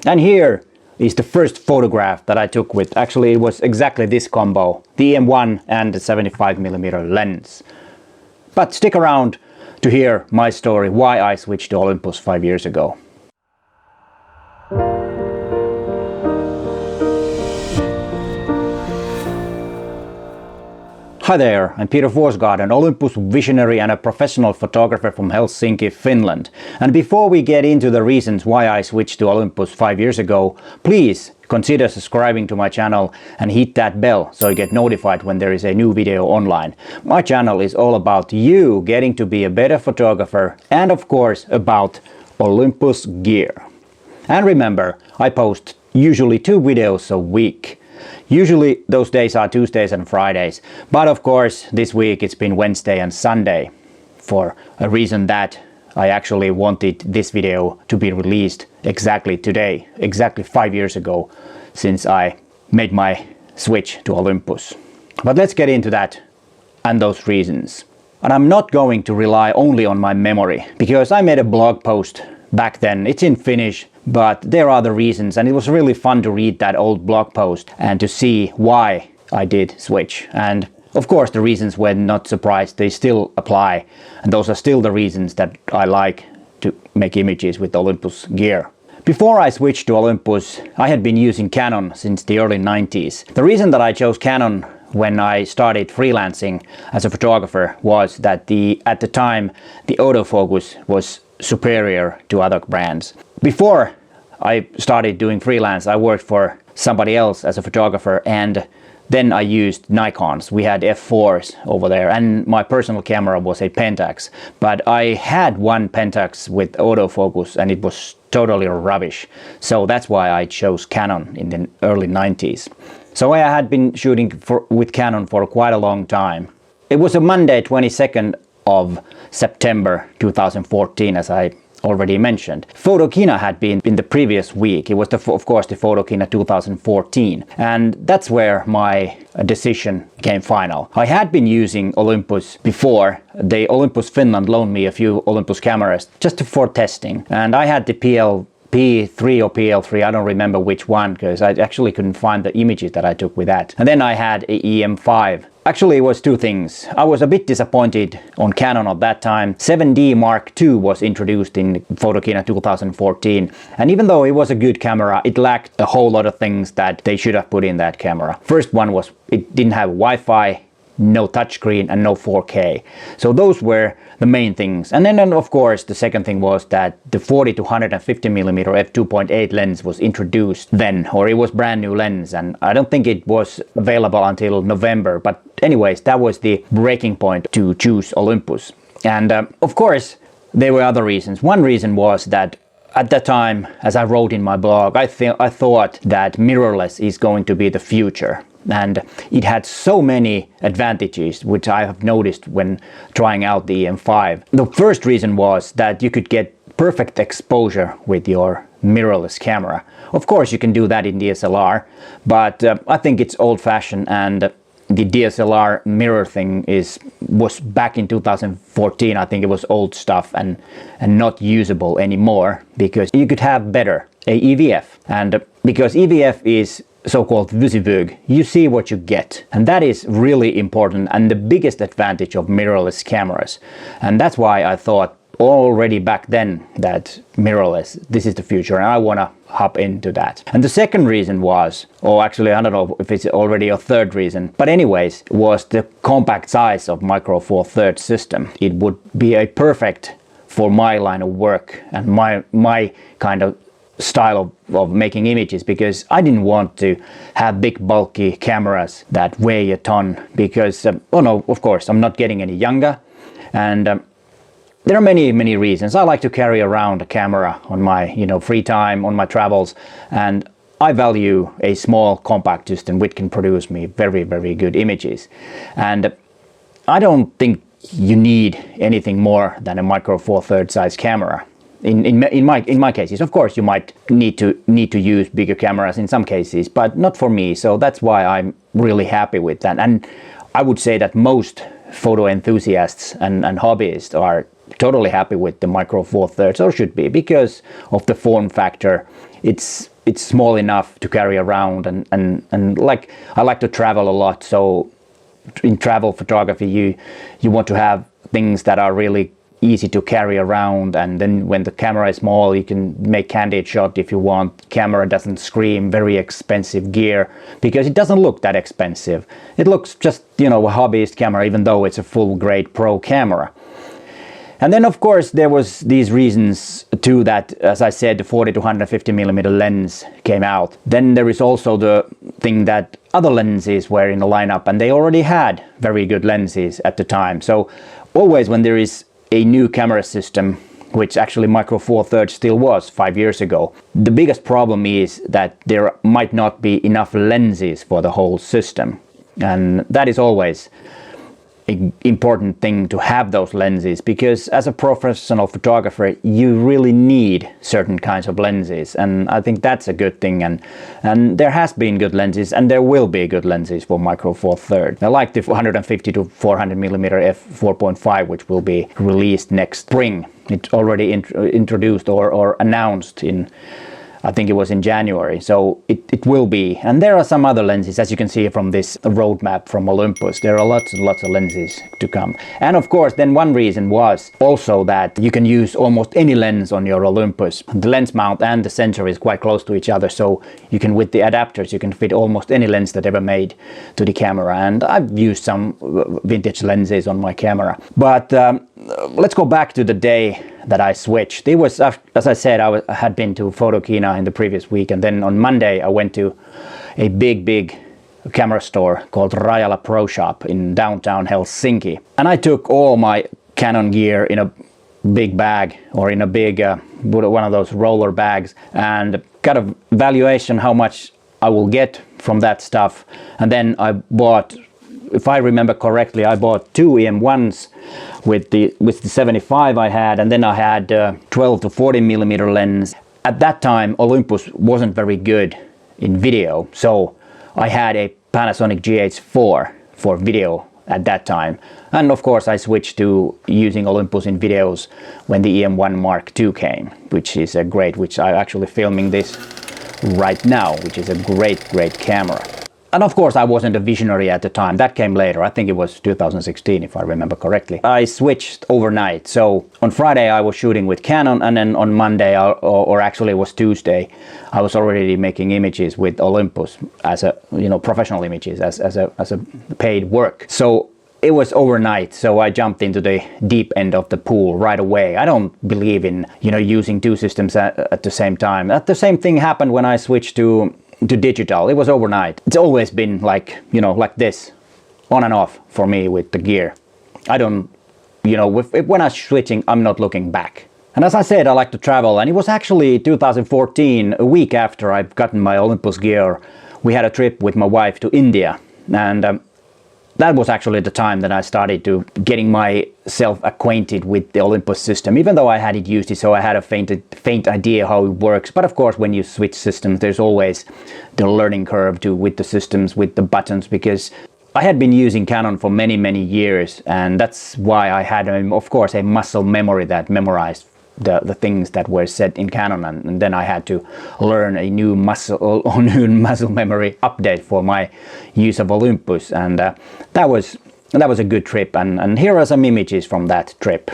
And here is the first photograph that I took with, actually it was exactly this combo, the M1 and the 75mm lens. But stick around to hear my story why I switched to Olympus 5 years ago. Hi there, I'm Peter Forsgaard, an Olympus visionary and a professional photographer from Helsinki, Finland. And before we get into the reasons why I switched to Olympus 5 years ago, please consider subscribing to my channel and hit that bell so you get notified when there is a new video online. My channel is all about you getting to be a better photographer and of course about Olympus gear. And remember, I post usually 2 videos a week. Usually those days are Tuesdays and Fridays, but of course this week it's been Wednesday and Sunday for a reason that I actually wanted this video to be released exactly today, exactly 5 years ago since I made my switch to Olympus. But let's get into that and those reasons. And I'm not going to rely only on my memory, because I made a blog post back then. It's in Finnish, but there are the reasons, and it was really fun to read that old blog post and to see why I did switch. And of course the reasons were not surprised, they still apply, and those are still the reasons that I like to make images with Olympus gear. Before I switched to Olympus, I had been using Canon since the early 90s. The reason that I chose Canon when I started freelancing as a photographer was that at the time the autofocus was superior to other brands. Before I started doing freelance, I worked for somebody else as a photographer, and then I used Nikons. We had f4s over there, and my personal camera was a Pentax. But I had one Pentax with autofocus and it was totally rubbish. So that's why I chose Canon in the early 90s. So I had been shooting with Canon for quite a long time. It was a Monday, 22nd of September 2014, as I already mentioned. Photokina had been in the previous week. It was of course the Photokina 2014, and that's where my decision came final. I had been using Olympus before. The Olympus Finland loaned me a few Olympus cameras just for testing, and I had the P3 or PL3, I don't remember which one, because I actually couldn't find the images that I took with that. And then I had a EM5. Actually, it was 2 things. I was a bit disappointed on Canon at that time. 7D Mark II was introduced in Photokina 2014, and even though it was a good camera, it lacked a whole lot of things that they should have put in that camera. First one was it didn't have Wi-Fi, no touchscreen, and no 4K. So those were the main things. And then of course the second thing was that the 40 to 150mm f2.8 lens was introduced then, or it was brand new lens, and I don't think it was available until November. But anyways, that was the breaking point to choose Olympus. And of course there were other reasons. One reason was that at that time, as I wrote in my blog, I thought that mirrorless is going to be the future. And it had so many advantages, which I have noticed when trying out the M5. The first reason was that you could get perfect exposure with your mirrorless camera. Of course you can do that in DSLR, but I think it's old-fashioned, and the DSLR mirror thing was back in 2014. I think it was old stuff and not usable anymore, because you could have better a EVF, and because EVF is so-called visivög, you see what you get, and that is really important and the biggest advantage of mirrorless cameras. And that's why I thought already back then that mirrorless, this is the future, and I want to hop into that. And the second reason was, or actually I don't know if it's already a third reason, but anyways, was the compact size of Micro Four Thirds system. It would be a perfect for my line of work and my kind of style of making images, because I didn't want to have big bulky cameras that weigh a ton, because oh no, of course I'm not getting any younger, and there are many reasons. I like to carry around a camera on my free time, on my travels, and I value a small compact system which can produce me very good images. And I don't think you need anything more than a Micro Four Thirds size camera. In my cases, of course, you might need to use bigger cameras in some cases, but not for me. So that's why I'm really happy with that. And I would say that most photo enthusiasts and hobbyists are totally happy with the Micro Four Thirds, or should be, because of the form factor. It's it's small enough to carry around, and like I like to travel a lot, so in travel photography you want to have things that are really easy to carry around, and then when the camera is small you can make candid shot if you want. Camera doesn't scream very expensive gear because it doesn't look that expensive. It looks just, you know, a hobbyist camera, even though it's a full grade pro camera. And then of course there was these reasons too, that as I said, the 40 to 150 millimeter lens came out. Then there is also the thing that other lenses were in the lineup, and they already had very good lenses at the time. So always when there is a new camera system, which actually Micro Four Thirds still was 5 years ago, the biggest problem is that there might not be enough lenses for the whole system. And that is always an important thing, to have those lenses, because as a professional photographer you really need certain kinds of lenses, and I think that's a good thing. And there has been good lenses, and there will be good lenses for Micro Four Thirds. I like the 150 to 400 millimeter f4.5, which will be released next spring. It's already introduced or announced in, I think it was in January, so it will be. And there are some other lenses, as you can see from this roadmap from Olympus. There are lots and lots of lenses to come. And of course, then one reason was also that you can use almost any lens on your Olympus. The lens mount and the sensor is quite close to each other, so you can, with the adapters, you can fit almost any lens that ever made to the camera. And I've used some vintage lenses on my camera. But let's go back to the day that I switched. It was, as I said, I had been to Photokina in the previous week, and then on Monday I went to a big camera store called Rajala Pro Shop in downtown Helsinki. And I took all my Canon gear in a big bag, or in a big one of those roller bags, and got a valuation how much I will get from that stuff. And then I bought, if I remember correctly, I bought two EM1s with the 75 I had, and then I had 12 to 40 millimeter lens. At that time Olympus wasn't very good in video, so I had a Panasonic GH4 for video at that time. And of course I switched to using Olympus in videos when the EM1 Mark II came, which is a great, which I'm actually filming this right now, which is a great camera. And of course I wasn't a visionary at the time. That came later. I think it was 2016 if I remember correctly. I switched overnight. So on Friday I was shooting with Canon, and then on Monday, or actually it was Tuesday, I was already making images with Olympus as a, you know, professional images as a paid work. So it was overnight, so I jumped into the deep end of the pool right away. I don't believe in, you know, using two systems at the same time. The same thing happened when I switched to digital. It was overnight. It's always been like, you know, like this, on and off for me with the gear. I don't, you know, when I'm switching, I'm not looking back. And as I said, I like to travel, and it was actually 2014, a week after I've gotten my Olympus gear, we had a trip with my wife to India, and that was actually the time that I started to getting myself acquainted with the Olympus system, even though I had it used, so I had a faint idea how it works. But of course, when you switch systems, there's always the learning curve with the systems, with the buttons, because I had been using Canon for many years, and that's why I had, of course, a muscle memory that memorized the things that were set in Canon, and then I had to learn a new muscle memory update for my use of Olympus, and that was a good trip, and here are some images from that trip.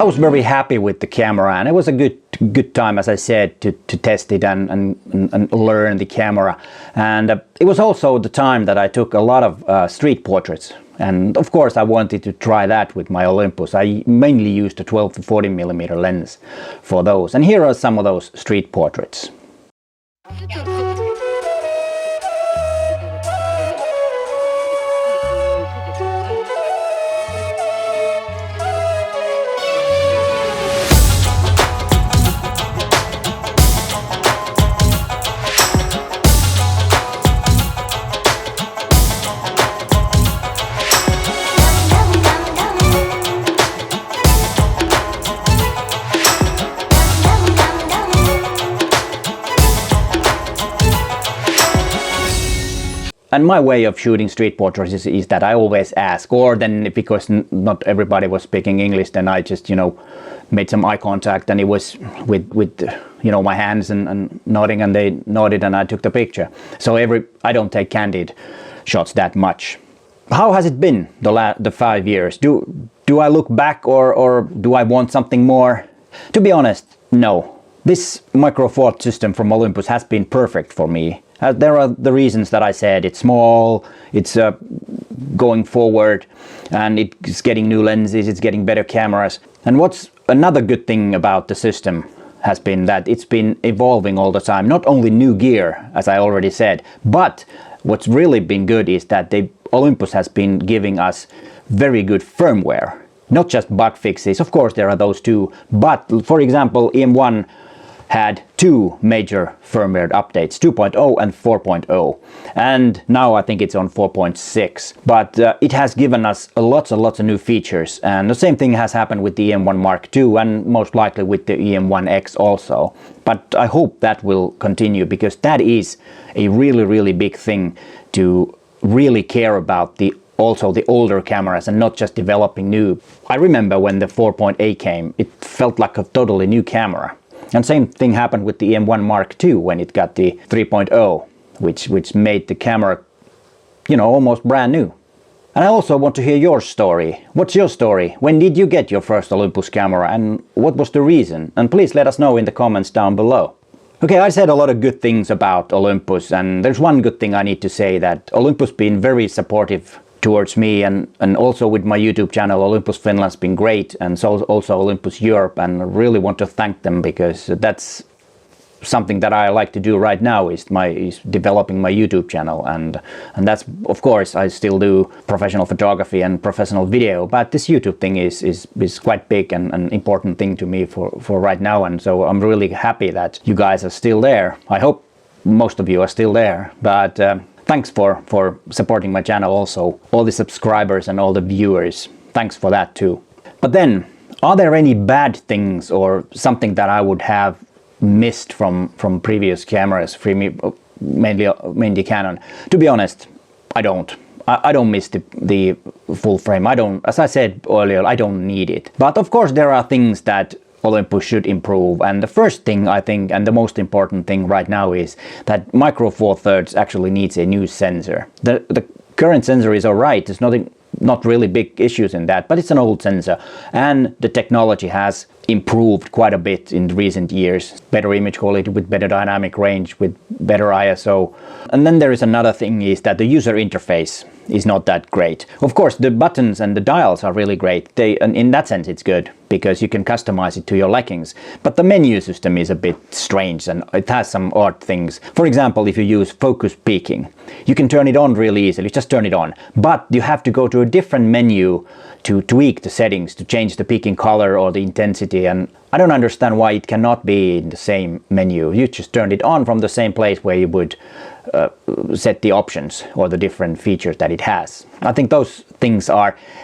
I was very happy with the camera, and it was a good time, as I said, to test it and learn the camera. And it was also the time that I took a lot of street portraits, and of course I wanted to try that with my Olympus. I mainly used a 12 to 40 millimeter lens for those, and here are some of those street portraits. And my way of shooting street portraits is that I always ask, or then because not everybody was speaking English, then I just, made some eye contact, and it was with my hands and nodding, and they nodded and I took the picture. So I don't take candid shots that much. How has it been the 5 years? Do I look back or do I want something more? To be honest, no. This Micro Four Thirds system from Olympus has been perfect for me. There are the reasons that I said. It's small, it's going forward, and it's getting new lenses, it's getting better cameras. And what's another good thing about the system has been that it's been evolving all the time. Not only new gear, as I already said, but what's really been good is that Olympus has been giving us very good firmware. Not just bug fixes, of course there are those too, but for example EM1 had 2 major firmware updates, 2.0 and 4.0, and now I think it's on 4.6. But it has given us lots and lots of new features, and the same thing has happened with the EM1 Mark II and most likely with the EM1X also. But I hope that will continue, because that is a really big thing to really care about also the older cameras and not just developing new. I remember when the 4.8 came, it felt like a totally new camera. And same thing happened with the EM1 Mark II when it got the 3.0, which made the camera, almost brand new. And I also want to hear your story. What's your story? When did you get your first Olympus camera and what was the reason? And please let us know in the comments down below. Okay, I said a lot of good things about Olympus, and there's one good thing I need to say, that Olympus been very supportive towards me, and also with my YouTube channel. Olympus Finland's been great, and so also Olympus Europe, and I really want to thank them, because that's something that I like to do right now, is developing my YouTube channel, and that's, of course, I still do professional photography and professional video, but this YouTube thing is quite big and an important thing to me for right now, and so I'm really happy that you guys are still there. I hope most of you are still there, but thanks for supporting my channel also, all the subscribers and all the viewers. Thanks for that too. But then, are there any bad things or something that I would have missed from previous cameras, mainly Canon? To be honest, I don't. I don't miss the full frame. As I said earlier, I don't need it. But of course there are things that Olympus should improve, and the first thing I think, and the most important thing right now, is that Micro Four Thirds actually needs a new sensor. The current sensor is alright, there's not really big issues in that, but it's an old sensor, and the technology has improved quite a bit in recent years. Better image quality with better dynamic range, with better ISO. And then there is another thing, is that the user interface is not that great. Of course the buttons and the dials are really great. And in that sense it's good, because you can customize it to your lickings. But the menu system is a bit strange, and it has some odd things. For example, if you use focus peaking, you can turn it on really easily, just turn it on. But you have to go to a different menu to tweak the settings, to change the peaking color or the intensity, and I don't understand why it cannot be in the same menu. You just turn it on from the same place where you would set the options or the different features that it has. I think those things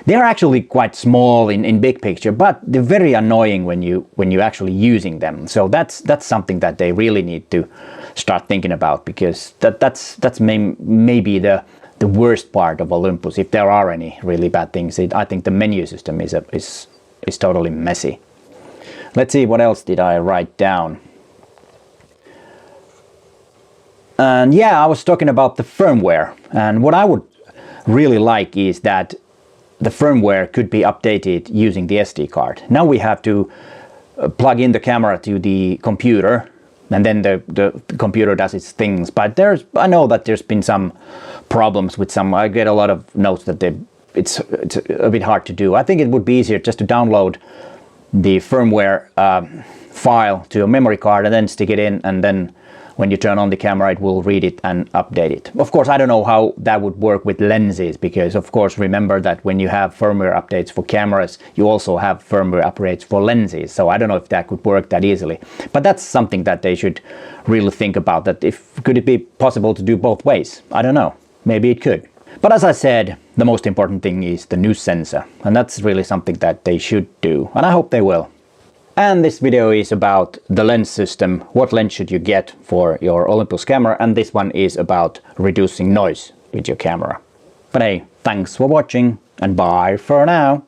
they're actually quite small in big picture, but they're very annoying when you're actually using them. So that's something that they really need to start thinking about, because that's maybe the worst part of Olympus, if there are any really bad things. I think the menu system is totally messy. Let's see, what else did I write down? And yeah, I was talking about the firmware, and what I would really like is that the firmware could be updated using the SD card. Now we have to plug in the camera to the computer, and then the computer does its things. But I know that there's been some problems with some. I get a lot of notes that it's a bit hard to do. I think it would be easier just to download the firmware file to a memory card and then stick it in, and then when you turn on the camera it will read it and update it. Of course I don't know how that would work with lenses, because of course remember that when you have firmware updates for cameras you also have firmware updates for lenses, so I don't know if that could work that easily. But that's something that they should really think about, that could it be possible to do both ways? I don't know, maybe it could. But as I said, the most important thing is the new sensor, and that's really something that they should do, and I hope they will. And this video is about the lens system, what lens should you get for your Olympus camera, and this one is about reducing noise with your camera. But hey, thanks for watching and bye for now.